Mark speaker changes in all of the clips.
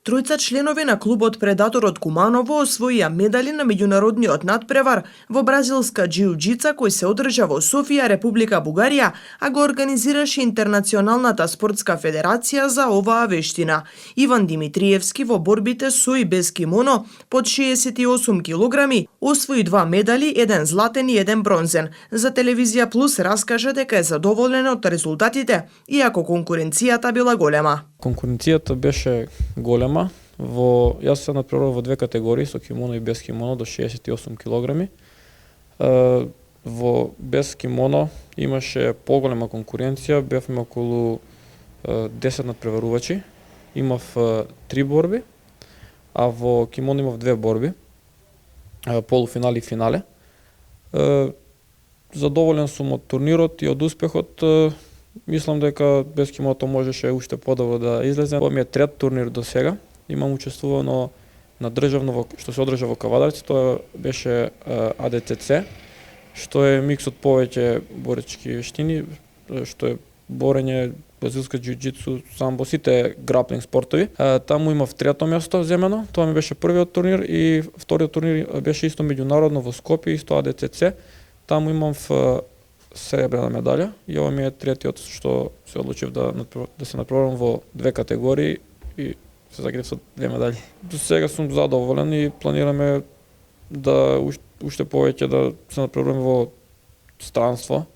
Speaker 1: Тројца членови на клубот Предаторот Куманово освоија медали на меѓународниот надпревар во бразилска џиу-џица кој се одржа во Софија, Република Бугарија, а го организираше Интернационалната спортска федерација за оваа вештина. Иван Димитриевски во борбите со и без кимоно под 68 килограми освои 2 медали, 1 златен и 1 бронзен. За Телевизија Плюс раскажа дека е задоволен од резултатите, иако конкуренцијата била голема.
Speaker 2: Конкуренцијата беше голема. Јас се надпреварував во две категории, со кимоно и без кимоно до 68 килограми. Во без кимоно имаше поголема конкуренција, бевме околу 10 надпреварувачи. Имав 3 борби, а во кимоно имав 2 борби, полуфинале и финале. Задоволен сум од турнирот и од успехот. Мислам дека без кимото можеше уште подобро да излезе. Ова ми е трет турнир до сега. Имам учествувано на државно што се одржа во Кавадарци, тоа беше АДЦЦ, што е микс од повеќе боречки вештини, што е борење, бразилска џиу-џицу, самбо, сите граплинг спортови. Таму имав трето место земено, тоа ми беше првиот турнир и вториот турнир беше исто меѓународно во Скопје, исто АДЦЦ. Таму имав серебрена медалја и ова ми е третиот што се одлучив да се надпреварувам во две категории и се загрев со 2 медали. До сега сум задоволен и планираме да уште повеќе да се надпреваруваме во странство,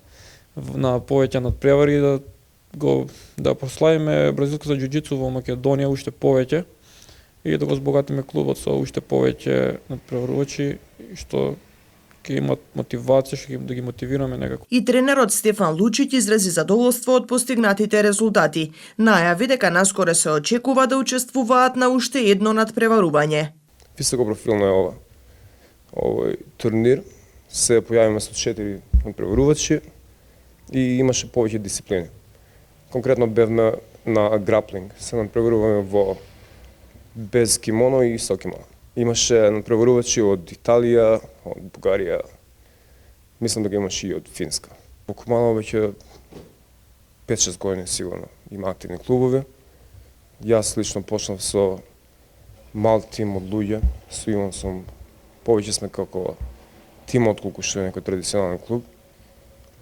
Speaker 2: на повеќе надпревари да прославиме бразилското џиу-џицу во Македонија уште повеќе и да го збогатиме клубот со уште повеќе надпреварувачи што ќе имат мотивација, што да ги мотивираме некако.
Speaker 1: И тренерот Стефан Лучиќ изрази задоволство од постигнатите резултати. Најави дека наскоро се очекува да учествуваат на уште едно надпреварување.
Speaker 3: Високопрофилно е овој турнир. Се појавиме со 4 надпреварувачи и имаше повеќе дисциплини. Конкретно бевме на граплинг. Се надпреваруваме во без кимоно и со кимоно. Имаше надпреварувачи од Италија, од Бугарија, мислам дека имаше и од Финска. Во Куманово веќе 5-6 години сигурно има активни клубови. Јас лично почнав со мал тим од луѓе, со Иван сум повеќе сме како тим отколку што е некој традиционален клуб.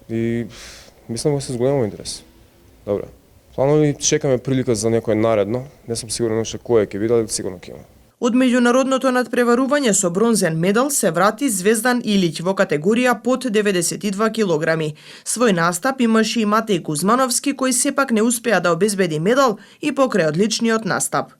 Speaker 3: И мислам дека се зголемува интерес. Добре. Планови чекаме прилика за некој наредно, не сум сигурен уште кој ќе биде, сигурно ќе има.
Speaker 1: Од меѓународното надпреварување со бронзен медал се врати Звездан Илиќ во категорија под 92 килограми. Свој настап имаше и Матеј Кузмановски кој сепак не успеа да обезбеди медал и покрај одличниот настап.